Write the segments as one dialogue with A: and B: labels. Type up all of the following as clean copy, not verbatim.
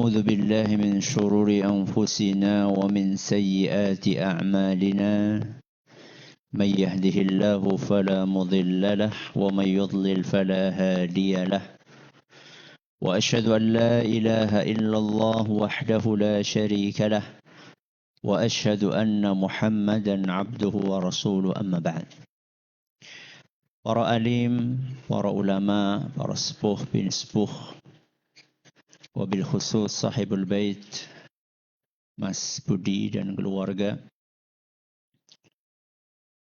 A: ونعوذ بالله من شرور أنفسنا ومن سيئات أعمالنا من يهده الله فلا مضل له ومن يضلل فلا هادي له وأشهد أن لا إله إلا الله وحده لا شريك له وأشهد أن محمدا عبده ورسوله أما بعد. Para alim, para ulama, para sepuh bin sepuh, wabil khusus sahibul bait, Mas Budi dan keluarga,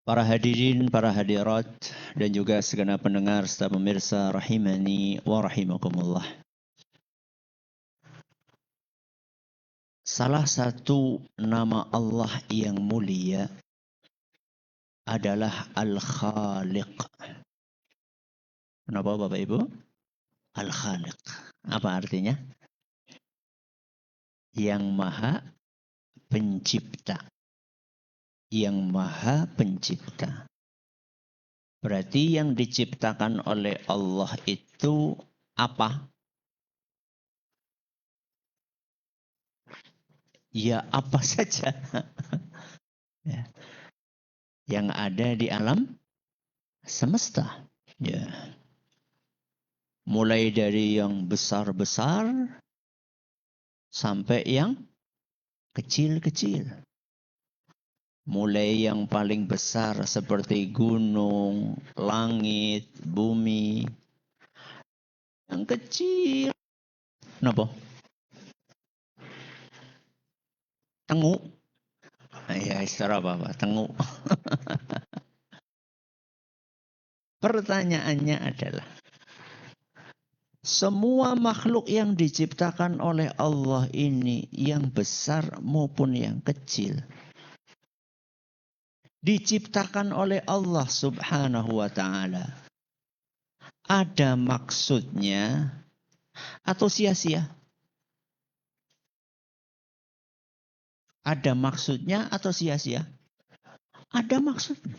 A: para hadirin, para hadirat, dan juga segenap pendengar serta pemirsa rahimani wa rahimakumullah. Salah satu nama Allah yang mulia adalah Al-Khaliq. Kenapa Bapak Ibu? Al-Khaliq. Apa artinya? Yang maha pencipta. Yang maha pencipta. Berarti yang diciptakan oleh Allah itu apa? Ya apa saja. Ya. Yang ada di alam semesta. Ya. Mulai dari yang besar-besar sampai yang kecil-kecil. Mulai yang paling besar seperti gunung, langit, bumi. Yang kecil. Kenapa? Tengu. Ya istilah apa? Tengu. Pertanyaannya adalah, semua makhluk yang diciptakan oleh Allah ini, yang besar maupun yang kecil, diciptakan oleh Allah Subhanahu wa ta'ala. Ada maksudnya atau sia-sia? Ada maksudnya atau sia-sia? Ada maksudnya.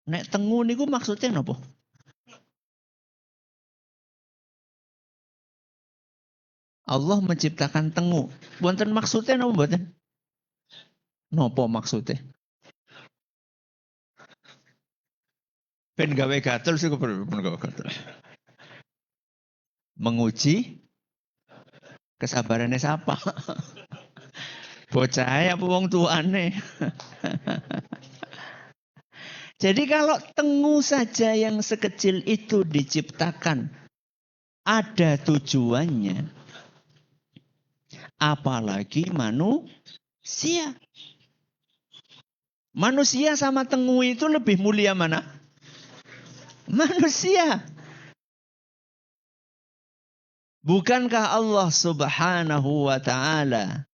A: Nek tengu niku maksudnya napa? Allah menciptakan tengu. Wonten maksudnya napa mboten? Napa maksudnya? Ben gawe gatel sih gawe gatel. Menguji kesabarannya siapa? Bocah apa wong tuane? Jadi kalau tengu saja yang sekecil itu diciptakan ada tujuannya, apalagi manusia. Manusia sama tengu itu lebih mulia mana? Manusia. Bukankah Allah Subhanahu wa ta'ala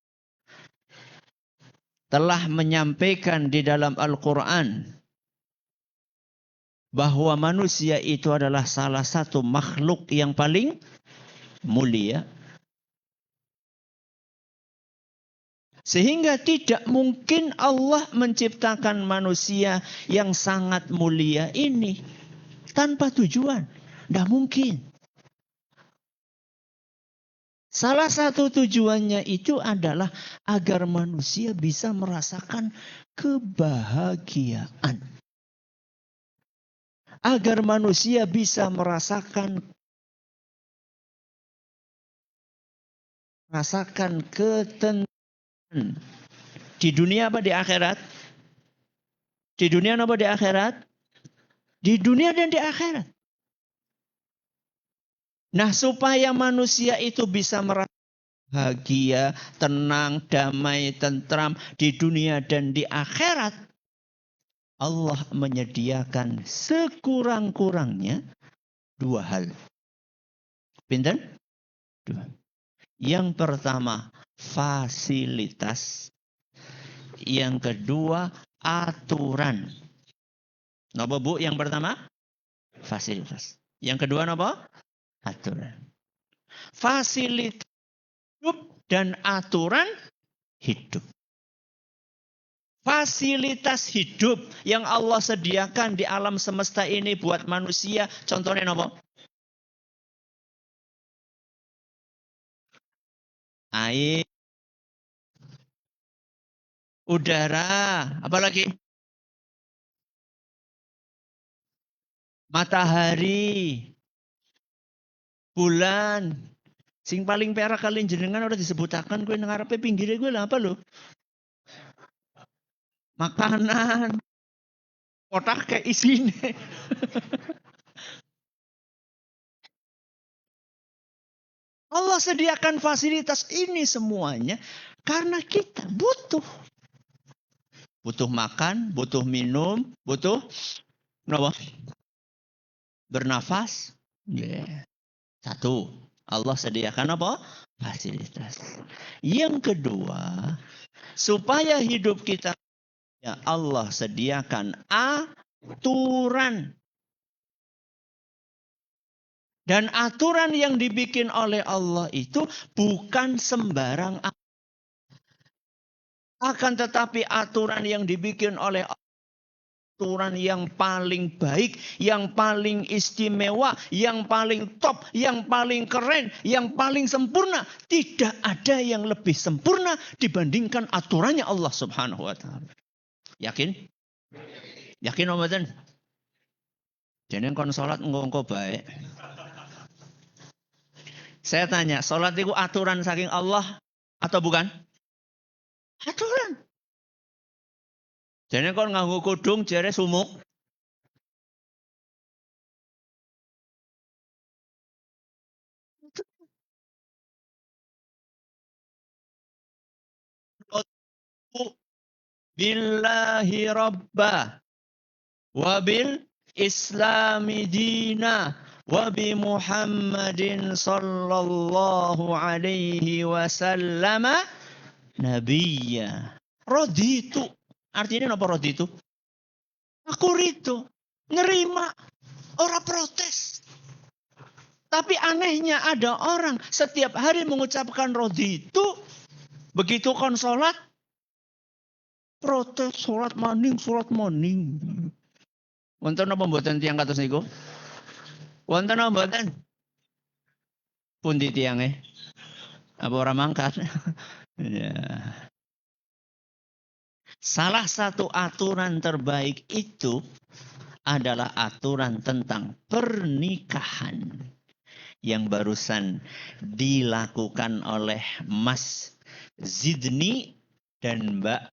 A: telah menyampaikan di dalam Al-Quran bahwa manusia itu adalah salah satu makhluk yang paling mulia? Sehingga tidak mungkin Allah menciptakan manusia yang sangat mulia ini tanpa tujuan. Tidak mungkin. Salah satu tujuannya itu adalah agar manusia bisa merasakan kebahagiaan. Agar manusia bisa merasakan ketenangan. Di dunia apa di akhirat? Di dunia apa di akhirat? Di dunia dan di akhirat. Nah, supaya manusia itu bisa merasa bahagia, tenang, damai, tentram di dunia dan di akhirat, Allah menyediakan sekurang-kurangnya dua hal. Pinten? Dua. Yang pertama, fasilitas. Yang kedua, aturan. Napa Bu? Yang pertama, fasilitas. Yang kedua napa? Aturan. Fasilitas hidup dan aturan hidup. Fasilitas hidup yang Allah sediakan di alam semesta ini buat manusia, contohnya apa? air, udara, apalagi matahari, bulan. Sing paling perak kalian jenengan udah disebutakan gue ngarepe pinggirnya gue lah apa lo? Makanan, kotak kayak isinya. Allah sediakan fasilitas ini semuanya karena kita butuh. Butuh makan, butuh minum, butuh apa? Bernafas. Yeah. Satu, Allah sediakan apa? Fasilitas. Yang kedua, supaya hidup kita ya Allah sediakan aturan. Dan aturan yang dibikin oleh Allah itu bukan sembarang akan tetapi aturan yang dibikin oleh aturan yang paling baik, yang paling istimewa, yang paling top, yang paling keren, yang paling sempurna. Tidak ada yang lebih sempurna dibandingkan aturannya Allah Subhanahu wa taala. Yakin? Yakin Ramadan? Jeneng kon salat engko baik. Saya tanya, salat itu aturan saking Allah atau bukan? Aturan. Jeneng kon nganggo kudung jere sumuk. Billahi rabba wa bil islami dina wa bi Muhammadin sallallahu alaihi wasallam nabiyya. Raditu. Artinya apa raditu? Aku ridho, nerima, ora protes. Tapi anehnya ada orang setiap hari mengucapkan raditu, begitu kon salat protes, salat maning. Wonten apa mboten tiyang kados niku? Wonten apa mboten? Pundi tiyange? Apa ora mangkat? Ya. Salah satu aturan terbaik itu adalah aturan tentang pernikahan yang barusan dilakukan oleh Mas Zidni dan Mbak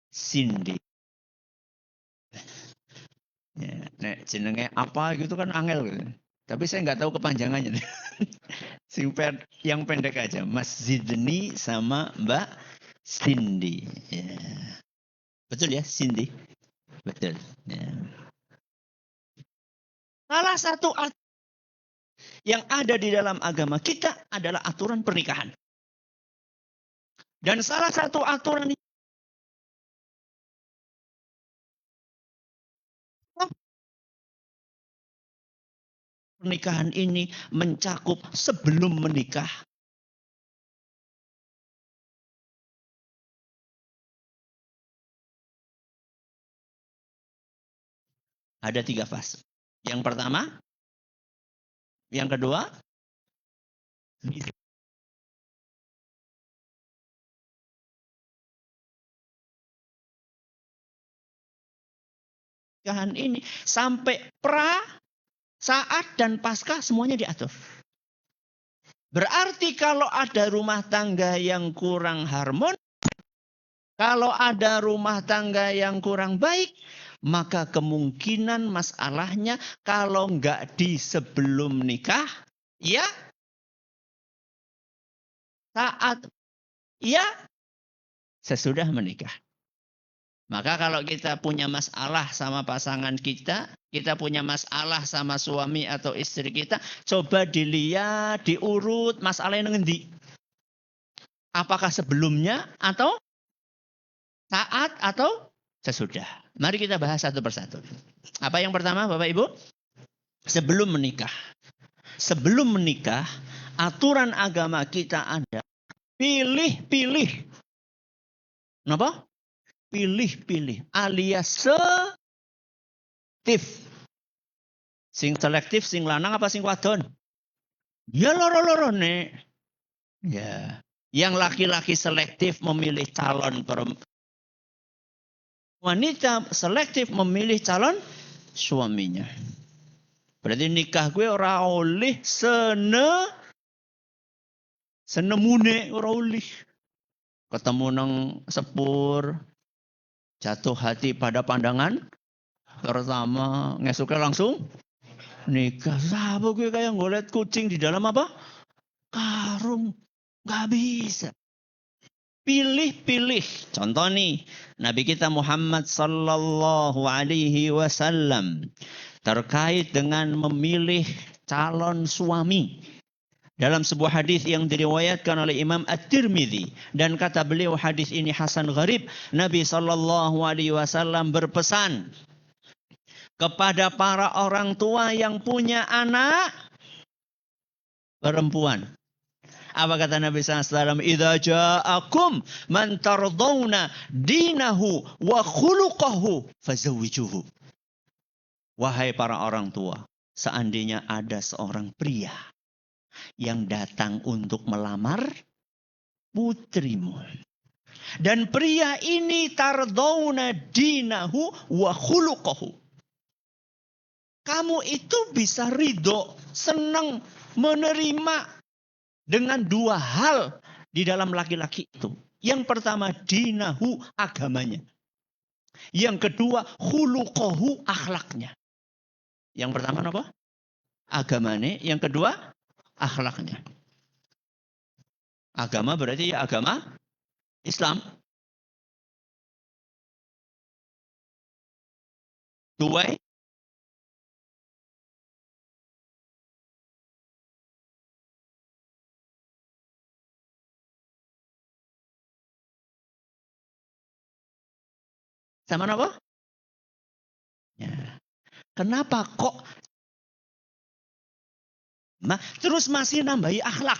A: Cindy. Ya, nek jenenge apa gitu kan angel gitu. Tapi saya nggak tahu kepanjangannya. Yang pendek aja, Mas Zidni sama Mbak Cindy. Ya. Betul ya, Cindy? Betul. Ya. Salah satu yang ada di dalam agama kita adalah aturan pernikahan. Dan salah satu aturan pernikahan ini mencakup sebelum menikah. Ada 3 fase. Yang pertama, yang kedua, pernikahan ini sampai saat dan pasca semuanya diatur. Berarti kalau ada rumah tangga yang kurang harmonis, kalau ada rumah tangga yang kurang baik, maka kemungkinan masalahnya kalau enggak di sebelum nikah, ya saat, ya sesudah menikah. Maka kalau kita punya masalah sama pasangan kita punya masalah sama suami atau istri kita, coba dilihat, diurut masalahnya ngendi. Apakah sebelumnya atau saat atau sesudah. Mari kita bahas satu persatu. Apa yang pertama Bapak Ibu? Sebelum menikah. Sebelum menikah, aturan agama kita ada pilih-pilih. Kenapa? Pilih-pilih alias selektif. Sing selektif, sing lanang apa sing wadon? Ya loro-loro nek. Ya. Yang laki-laki selektif memilih calon wanita selektif memilih calon suaminya. Berarti nikah gue ora oleh senemune ora oleh. Ketemu nang sepur, jatuh hati pada pandangan pertama, ngesuknya langsung nikah. Siapa gue kayak ngeliat kucing di dalam apa? Karung. Gak bisa. Pilih-pilih. Contoh nih, Nabi kita Muhammad sallallahu alaihi wasallam terkait dengan memilih calon suami. Dalam sebuah hadis yang diriwayatkan oleh Imam At-Tirmidzi dan kata beliau hadis ini hasan gharib, Nabi sallallahu alaihi wasallam berpesan kepada para orang tua yang punya anak perempuan. Apa kata Nabi SAW? Idza ja'akum man tardawna dinahu wa khuluquhu fazawwijuhu. Wahai para orang tua, seandainya ada seorang pria yang datang untuk melamar putrimu. Dan pria ini tardawna dinahu wa khuluquhu. Kamu itu bisa ridho, senang, menerima dengan dua hal di dalam laki-laki itu. Yang pertama dinahu, agamanya. Yang kedua khuluquhu, akhlaknya. Yang pertama apa? Agamanya. Yang kedua akhlaknya. Agama berarti ya agama Islam. Dua. Sama apa? Ya. Kenapa kok terus masih nambahi akhlak?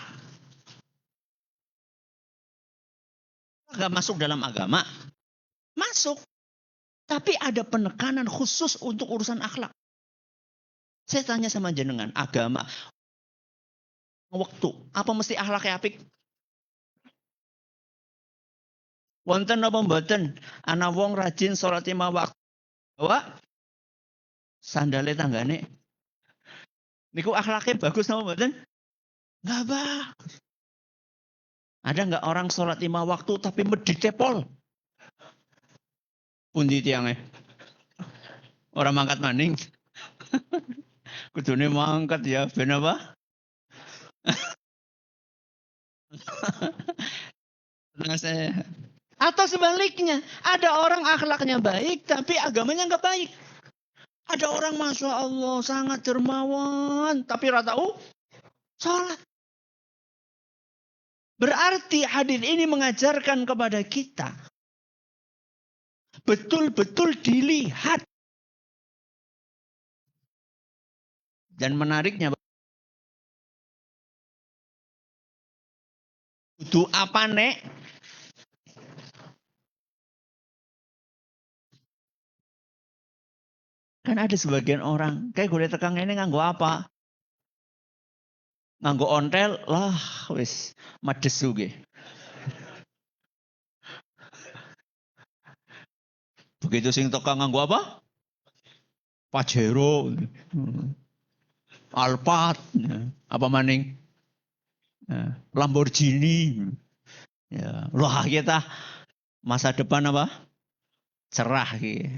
A: Gak masuk dalam agama? Masuk. Tapi ada penekanan khusus untuk urusan akhlak. Saya tanya sama jenengan, agama, waktu, apa mesti akhlaknya apik? Wonten apa mboten? Ana wong rajin salat 5 waktu. Bawa sandale tanggane. Niku akhlaknya bagus apa mboten? Enggak bagus. Ada enggak orang salat 5 waktu tapi medhite pol? Pundi tiange? Orang mangkat maning. Kudune mangkat ya, ben apa? Nah, saya. Atau sebaliknya, ada orang akhlaknya baik tapi agamanya enggak baik. Ada orang Masya Allah sangat dermawan tapi rata salat. Berarti hadis ini mengajarkan kepada kita betul-betul dilihat. Dan menariknya, itu apa nek? Kan ada sebagian orang, kayak gue tekang ini nganggo apa? Nganggo ontel, lah wis madesu ge. Begitu sing tekang nganggo apa? Pajero, Alphard, apa maning? Lamborghini. Ya, wah kita masa depan apa? Cerah gitu.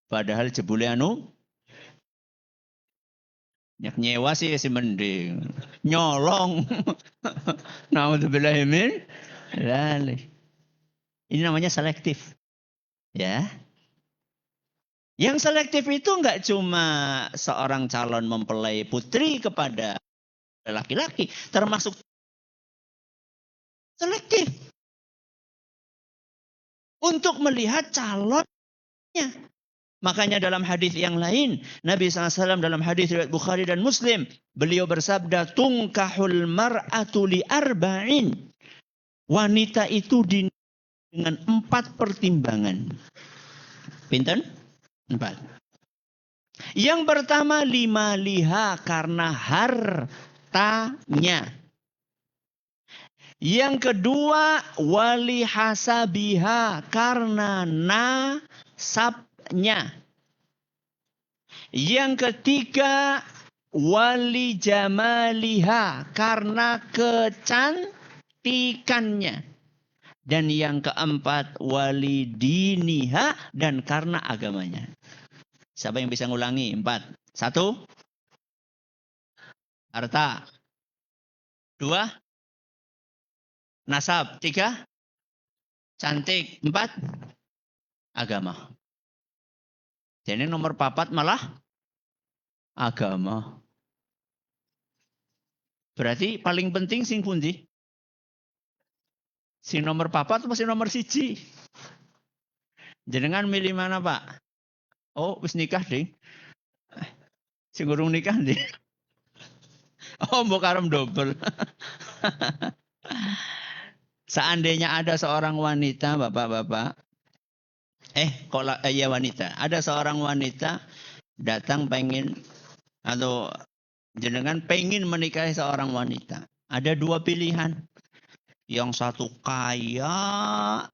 A: Padahal jebule anu nyewa sih mending. Nyolong. Naudzubillah min dzalik. Ini namanya selektif. Ya. Yang selektif itu enggak cuma seorang calon mempelai putri kepada laki-laki, termasuk selektif untuk melihat calonnya. Makanya dalam hadis yang lain, Nabi SAW dalam hadis riwayat Bukhari dan Muslim, beliau bersabda, "Tunkahul mar'atu li arba'in." Wanita itu dengan 4 pertimbangan. Pinten? 4. Yang pertama, 5 liha, karena hartanya. Yang kedua, wali hasabiha, karena nasabnya. Yang ketiga, wali jamaliha, karena kecantikannya. Dan yang keempat, wali diniha, dan karena agamanya. Siapa yang bisa ngulangi? 4. 1, harta. 2, nasab. 3, cantik. 4, agama. Jadi nomor 4 malah agama. Berarti paling penting sing pundi? Sing nomor 4 atau sing nomor 1? Jenengan milih mana, Pak? Oh, wis nikah, Ding. Sing urung nikah, Ding. Oh, mbok karem double. Seandainya ada seorang wanita, Bapak-bapak. Ya wanita. Ada seorang wanita datang pengen atau jenengan pengen menikahi seorang wanita. Ada 2 pilihan. Yang satu kaya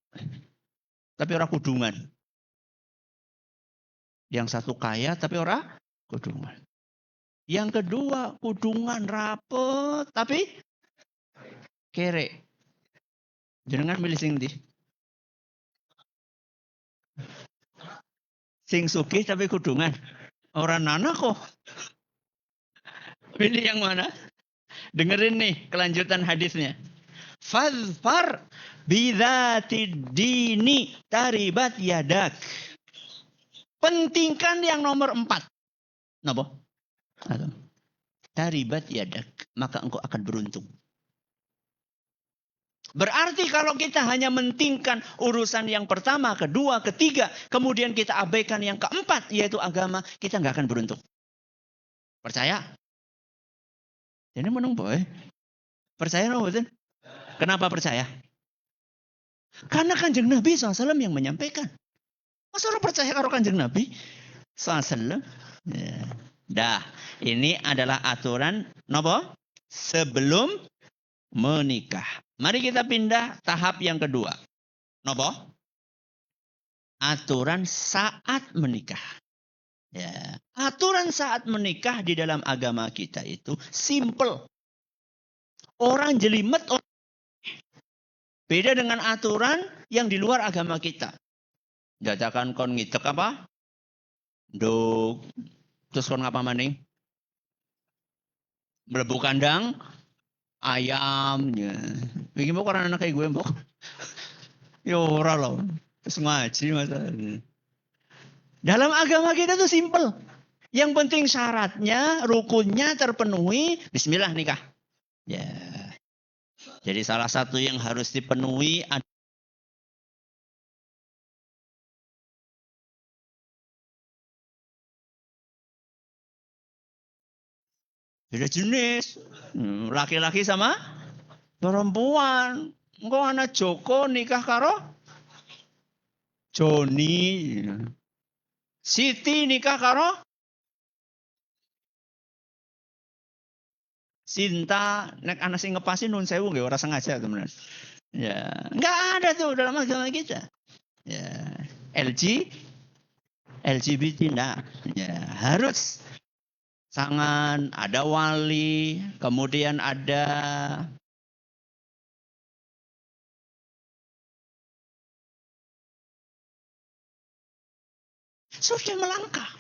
A: tapi ora kudungan. Yang satu kaya tapi ora kudungan. Yang kedua kudungan rapet tapi kere. Jenengan milih sing ndi? Sing sugih tapi kudungan. Ora nana kok. Pilih yang mana? Dengerin nih kelanjutan hadisnya. Fadfar bidzatid dini taribat yadak. Pentingkan yang nomor 4. Napa? Taribat yadak, maka engkau akan beruntung. Berarti kalau kita hanya mentingkan urusan yang pertama, kedua, ketiga, kemudian kita abaikan yang keempat, yaitu agama, kita nggak akan beruntung. Percaya? Ini menung boy. Percaya no, betul? Kenapa percaya? Karena Kanjeng Nabi SAW yang menyampaikan. Masa orang percaya kalau Kanjeng Nabi SAW? Ya. Dah, ini adalah aturan nopo sebelum menikah. Mari kita pindah tahap yang kedua. Nopo? Aturan saat menikah. Ya. Aturan saat menikah di dalam agama kita itu simple. Orang jelimet. Beda dengan aturan yang di luar agama kita. Dadakan kon ngitek apa? Nduk. Terus kon ngapa maning? Mlebu kandang ayamnya. Bikin mbok orang anak kayak gue mbok. Ya ora loh. Terus ngaji masalahnya. Dalam agama kita tuh simple. Yang penting syaratnya, rukunnya terpenuhi, bismillah nikah. Ya. Jadi salah satu yang harus dipenuhi adalah beda jenis. Laki-laki sama perempuan. Engkau anak Joko nikah karo Joni. Siti nikah karo Sinta. Nek anak sing ngepasi nun sewu nggih ora sengaja teman. Ya, enggak ada tuh dalam agama kita. Ya, LGBT enggak. Ya, harus sangan, ada wali, kemudian ada sudah melangkah.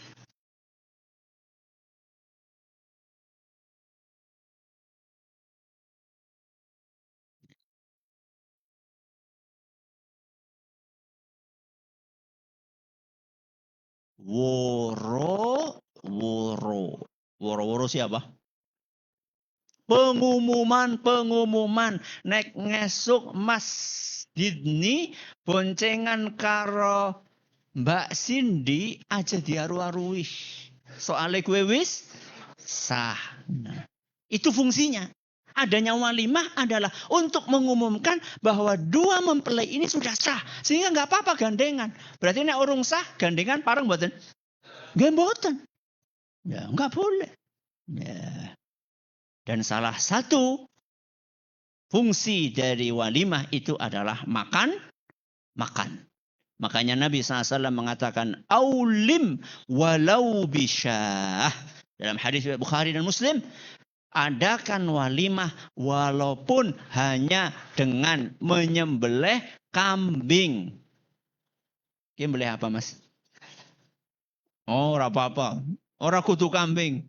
A: Woro siapa? Pengumuman. Nek ngesuk masjid ni boncengan karo Mbak Cindy aja diaru-arui. Soalnya gue wis sah. Nah, itu fungsinya. Adanya walimah adalah untuk mengumumkan bahwa 2 mempelai ini sudah sah. Sehingga nggak apa-apa gandengan. Berarti nek urung sah gandengan pareng mboten? Nggih mboten. Ya nggak boleh. Ya. Dan salah satu Fungsi dari walimah itu adalah makan. Makanya Nabi SAW mengatakan, aulim walau bisyah. Dalam hadis Bukhari dan Muslim, adakan walimah walaupun hanya dengan menyembelih kambing. Menyembelih apa, Mas? Oh, ora apa-apa. Ora kudu kambing.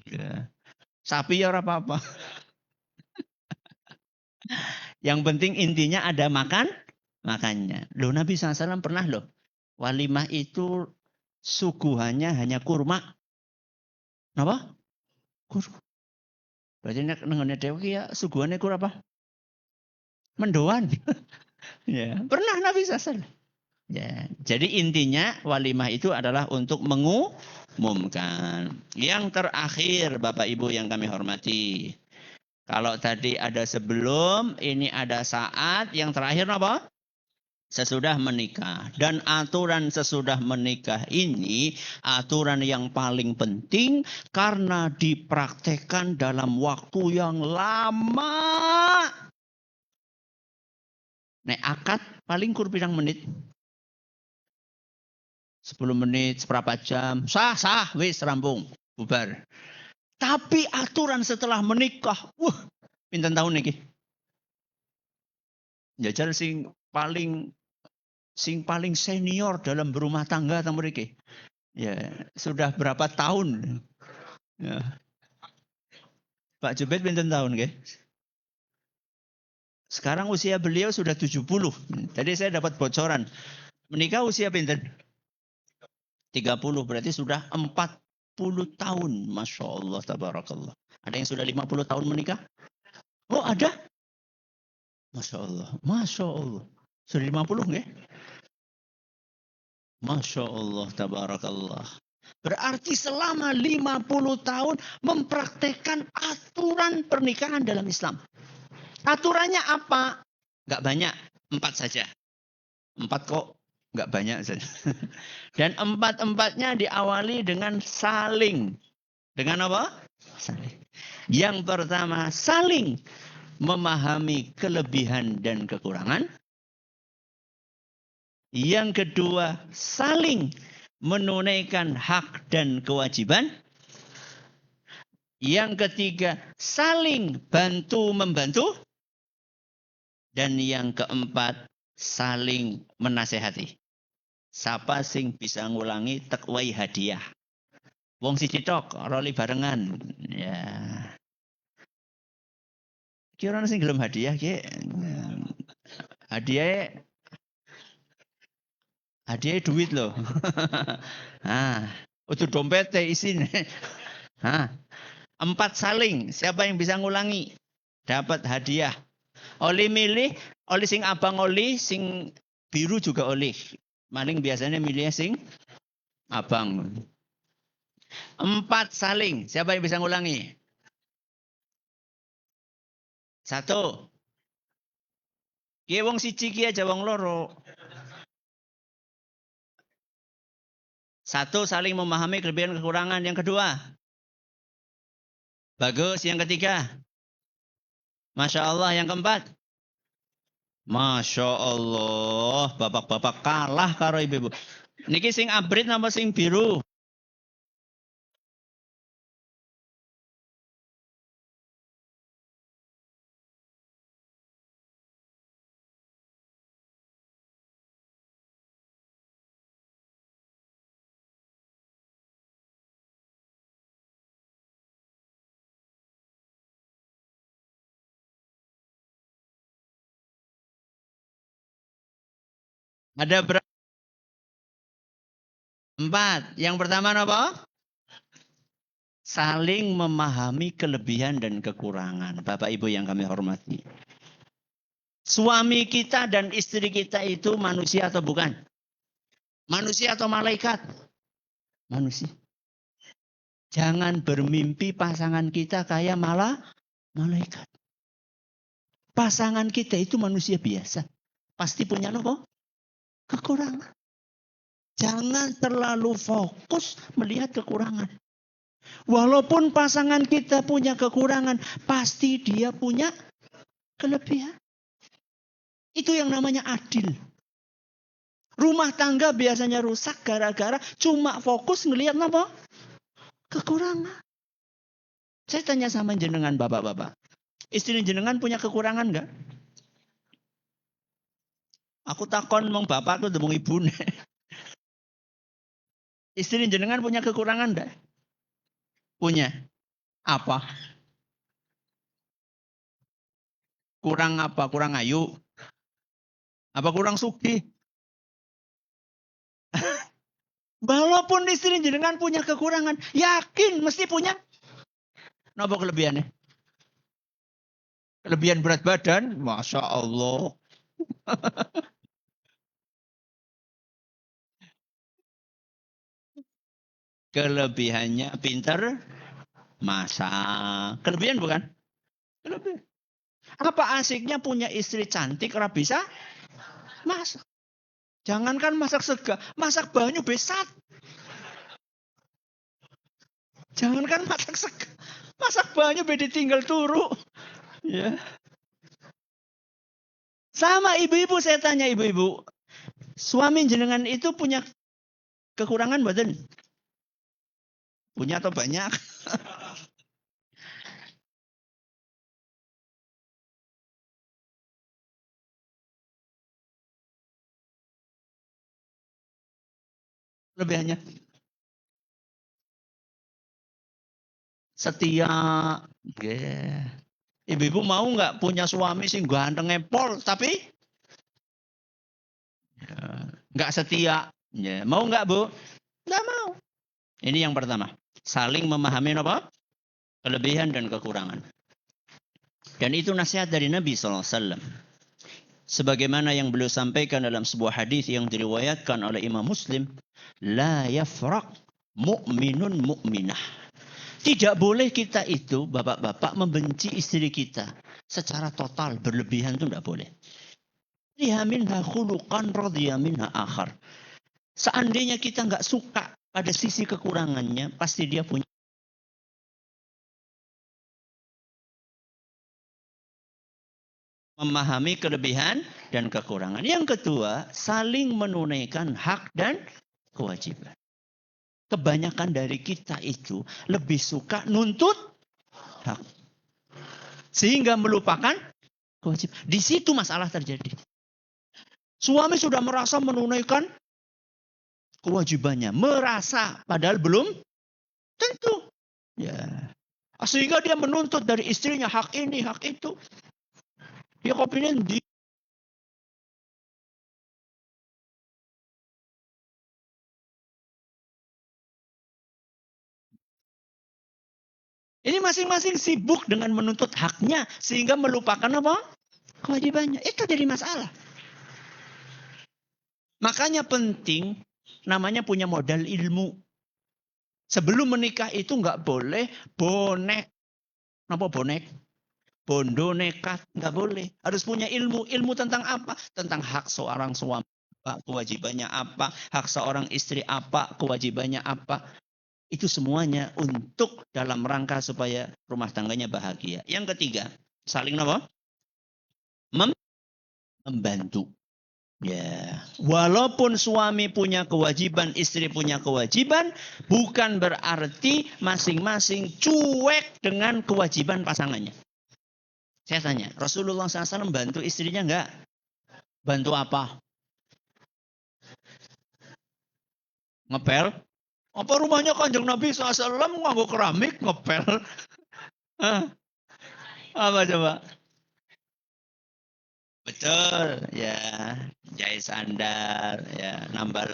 A: Ya. Sapi ya ora apa-apa. Yang penting intinya ada makannya. Loh, Nabi SAW pernah loh. Walimah itu suguhannya hanya kurma. Apa? Kurma. Berarti nengone dewe ya suguhannya kurma apa? Mendoan. Ya, pernah Nabi SAW. Ya, jadi intinya walimah itu adalah untuk mengumumkan. Yang terakhir, Bapak Ibu yang kami hormati. Kalau tadi ada sebelum, ini ada saat, yang terakhir apa? Sesudah menikah. Dan aturan sesudah menikah ini aturan yang paling penting karena dipraktekkan dalam waktu yang lama. Nek akad paling kur pirang menit? 10 menit, seberapa jam, sah, wis rampung, bubar. Tapi aturan setelah menikah, pinten tahun niki? Jajal sing paling senior dalam berumah tangga ta mriki. Ya, sudah berapa tahun? Ya. Pak Jubed pinten tahun nggih? Sekarang usia beliau sudah 70. Tadi saya dapat bocoran. Menikah usia pinten? 30, berarti sudah 40 tahun. Masya Allah, tabarakallah. Ada yang sudah 50 tahun menikah? Oh, ada? Masya Allah. Sudah 50 nggih? Masya Allah, tabarakallah. Berarti selama 50 tahun mempraktekkan aturan pernikahan dalam Islam. Aturannya apa? Enggak banyak, 4 saja. 4 kok, enggak banyak saja. Dan 4-4-nya diawali dengan saling. Dengan apa? Saling. Yang pertama, saling memahami kelebihan dan kekurangan. Yang kedua, saling menunaikan hak dan kewajiban. Yang ketiga, saling bantu-membantu. Dan yang keempat, saling menasehati. Siapa sing bisa ngulangi tekwai hadiah. Wong siji tok, roli barengan. Ya. Kira sing gelem hadiah ki. Hadiah duit loh. Itu dompet isine. 4 saling, siapa yang bisa ngulangi dapat hadiah. Oli milih, oli sing abang oli, sing biru juga oli. Maling biasanya milihnya sing abang. 4 saling, siapa yang bisa ngulangi? 1. Ki wong siji ki aja wong loro. 1, saling memahami kelebihan kekurangan. Yang kedua, bagus. Yang ketiga, Masya Allah. Yang keempat, Masya Allah. Bapak-bapak kalah karo ibu-ibu. Niki sing abrit nama sing biru? Ada berapa? 4. Yang pertama apa? Saling memahami kelebihan dan kekurangan. Bapak Ibu yang kami hormati. Suami kita dan istri kita itu manusia atau bukan? Manusia atau malaikat? Manusia. Jangan bermimpi pasangan kita kayak malah malaikat. Pasangan kita itu manusia biasa. Pasti punya apa? Kekurangan. Jangan terlalu fokus melihat kekurangan. Walaupun pasangan kita punya kekurangan, pasti dia punya kelebihan. Itu yang namanya adil. Rumah tangga biasanya rusak gara-gara cuma fokus ngelihat apa? Kekurangan. Saya tanya sama jenengan bapak-bapak. Istri jenengan punya kekurangan enggak? Aku takon mong bapak aku demung ibu. Istri jenengan punya kekurangan enggak? Punya. Apa? Kurang apa? Kurang ayu? Apa kurang sugih? Walaupun istri jenengan punya kekurangan, yakin mesti punya. Napa kelebihannya? Kelebihan berat badan? Masya Allah. Kelebihannya pinter masak. Kelebihan bukan? Kelebihan. Apa asiknya punya istri cantik ora bisa masak? Jangankan masak sega, masak banyu besat. Jangankan masak sega, masak banyu beda tinggal turu. Ya. Sama ibu-ibu saya tanya ibu-ibu, suami jenengan itu punya kekurangan badan? Punya atau banyak? Lebihannya setia. Yeah. Ibu-ibu mau nggak punya suami sing ganteng ngepol tapi nggak setia? Ya. Mau nggak bu? Nggak mau. Ini yang pertama. Saling memahami apa? Kelebihan dan kekurangan. Dan itu nasihat dari Nabi SAW. Sebagaimana yang beliau sampaikan dalam sebuah hadis yang diriwayatkan oleh Imam Muslim. La yafraq mu'minun mu'minah. Tidak boleh kita itu, bapak-bapak, membenci istri kita. Secara total, berlebihan itu tidak boleh. Riha minha khuluqan radhiya minha akhar. Seandainya kita nggak suka pada sisi kekurangannya, pasti dia punya. Memahami kelebihan dan kekurangan. Yang kedua, saling menunaikan hak dan kewajiban. Kebanyakan dari kita itu lebih suka nuntut hak. Sehingga melupakan kewajiban. Di situ masalah terjadi. Suami sudah merasa menunaikan kewajibannya. Merasa, padahal belum tentu. Ya. Sehingga dia menuntut dari istrinya hak ini, hak itu. Dia kopinin di ini masing-masing sibuk dengan menuntut haknya sehingga melupakan apa? Kewajibannya. Itu jadi masalah. Makanya penting namanya punya modal ilmu. Sebelum menikah itu nggak boleh bonek. Apa bonek? Bondo nekat. Nggak boleh. Harus punya ilmu. Ilmu tentang apa? Tentang hak seorang suami. Kewajibannya apa? Hak seorang istri apa? Kewajibannya apa? Itu semuanya untuk dalam rangka supaya rumah tangganya bahagia. Yang ketiga, saling apa? Membantu. Ya, walaupun suami punya kewajiban, istri punya kewajiban, bukan berarti masing-masing cuek dengan kewajiban pasangannya. Saya tanya, Rasulullah SAW bantu istrinya enggak? Bantu apa? Ngepel? Apa rumahnya Kanjeng Nabi SAW nganggo keramik ngepel? Apa coba? Betul, ya. Jahit sandal, ya. Nambal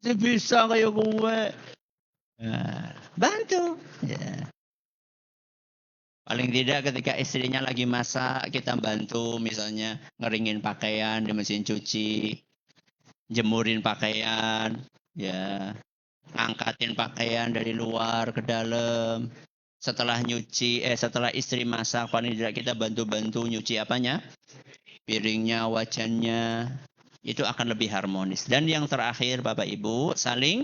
A: bisa kayak gue. Nah, bantu. Ya. Paling tidak ketika istrinya lagi masak, kita bantu misalnya ngeringin pakaian di mesin cuci, jemurin pakaian, ya, ngangkatin pakaian dari luar ke dalam. Setelah istri masak, paling tidak kita bantu-bantu nyuci apanya? Piringnya, wajannya. Itu akan lebih harmonis. Dan yang terakhir Bapak Ibu, saling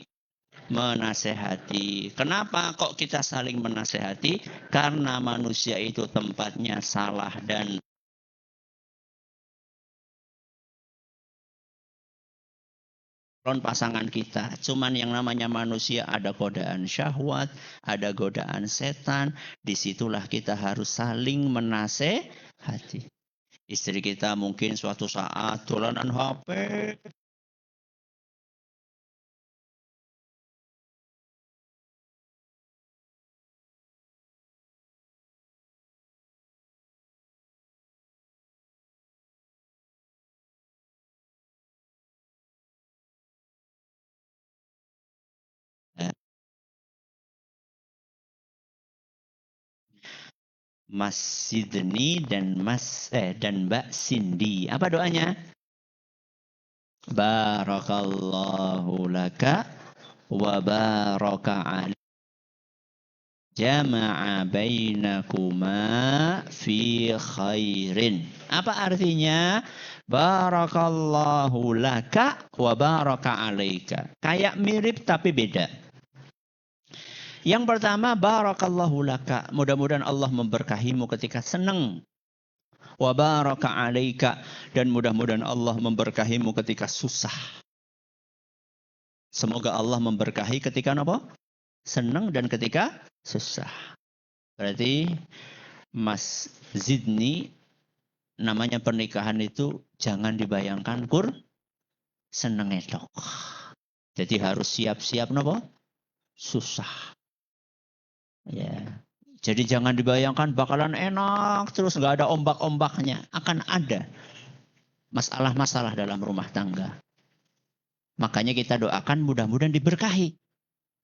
A: menasehati. Kenapa kok kita saling menasehati? Karena manusia itu tempatnya salah dan pasangan kita. Cuman yang namanya manusia ada godaan syahwat, ada godaan setan. Disitulah kita harus saling menasehati. Istri kita mungkin suatu saat dolanan HP. Mas Sidni dan Mbak Cindy. Apa doanya? Barakallahu laka wa baraka alaika. Jama'a bainakuma fi khairin. Apa artinya? Barakallahu laka wa baraka alaika. Kayak mirip tapi beda. Yang pertama, barakallahu laka. Mudah-mudahan Allah memberkahimu ketika senang. Wa baraka alaika. Dan mudah-mudahan Allah memberkahimu ketika susah. Semoga Allah memberkahi ketika apa? Senang dan ketika susah. Berarti Mas Zidni, namanya pernikahan itu jangan dibayangkan seneng edok. Jadi harus siap-siap apa? Susah. Ya, jadi jangan dibayangkan bakalan enak terus nggak ada ombak-ombaknya. Akan ada masalah-masalah dalam rumah tangga. Makanya kita doakan mudah-mudahan diberkahi.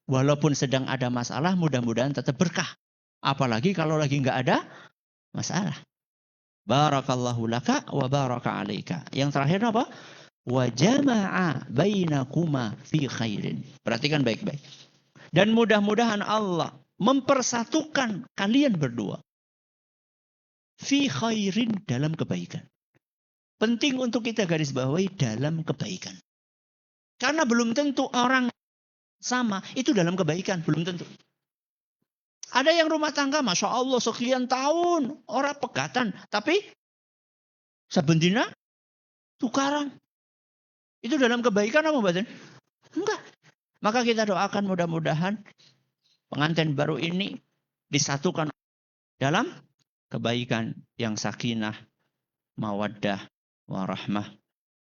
A: Walaupun sedang ada masalah, mudah-mudahan tetap berkah. Apalagi kalau lagi nggak ada masalah. Barakallahu laka wa baraka alaika. Yang terakhir apa? Wa jama'a bainakuma fi khairin. Perhatikan baik-baik. Dan mudah-mudahan Allah mempersatukan kalian berdua. Fi khairin, dalam kebaikan. Penting untuk kita garis bawahi dalam kebaikan. Karena belum tentu orang sama itu dalam kebaikan. Belum tentu. Ada yang rumah tangga, Masya Allah sekian tahun. Orang pegatan. Tapi sebendina tukaran. Itu dalam kebaikan apa batin? Enggak. Maka kita doakan mudah-mudahan pengantin baru ini disatukan dalam kebaikan yang sakinah, mawaddah, warahmah.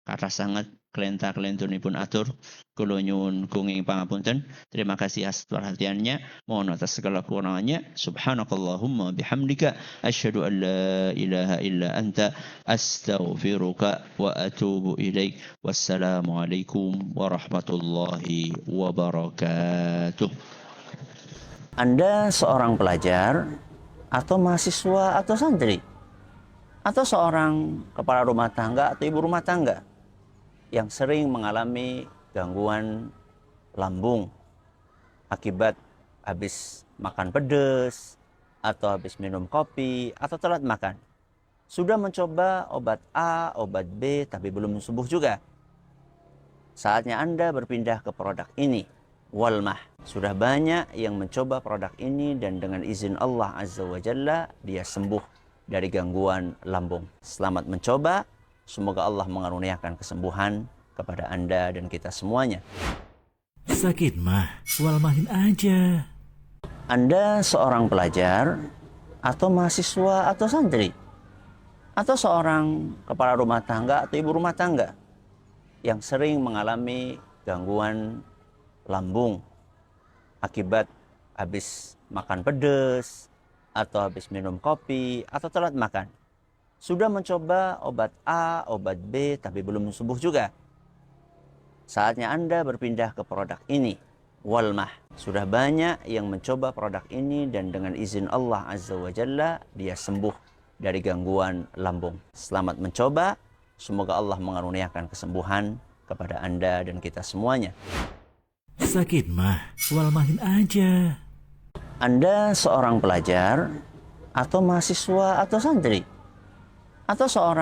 A: Kata sangat kelenta-kelentunipun atur, kula nyuwun kenging pangapunten. Terima kasih atas perhatiannya. Mohon atas segala kekurangannya. Subhanakallahumma bihamdika asyhadu an la ilaha illa anta astaghfiruka wa atubu ilaik. Wassalamualaikum warahmatullahi wabarakatuh.
B: Anda seorang pelajar atau mahasiswa atau santri atau seorang kepala rumah tangga atau ibu rumah tangga yang sering mengalami gangguan lambung akibat habis makan pedas atau habis minum kopi atau telat makan. Sudah mencoba obat A, obat B tapi belum sembuh juga. Saatnya Anda berpindah ke produk ini. Walmah. Sudah banyak yang mencoba produk ini dan dengan izin Allah Azza wa Jalla dia sembuh dari gangguan lambung. Selamat mencoba. Semoga Allah mengaruniakan kesembuhan kepada Anda dan kita semuanya.
C: Sakit mah, walmahin aja.
B: Anda seorang pelajar atau mahasiswa atau santri atau seorang kepala rumah tangga atau ibu rumah tangga yang sering mengalami gangguan lambung akibat habis makan pedas atau habis minum kopi atau telat makan. Sudah mencoba obat A, obat B tapi belum sembuh juga. Saatnya Anda berpindah ke produk ini. Walmah. Sudah banyak yang mencoba produk ini dan dengan izin Allah Azza wa Jalla dia sembuh dari gangguan lambung. Selamat mencoba. Semoga Allah mengaruniakan kesembuhan kepada Anda dan kita semuanya.
C: Sakit mah, walmahin aja.
B: Anda seorang pelajar atau mahasiswa atau santri atau seorang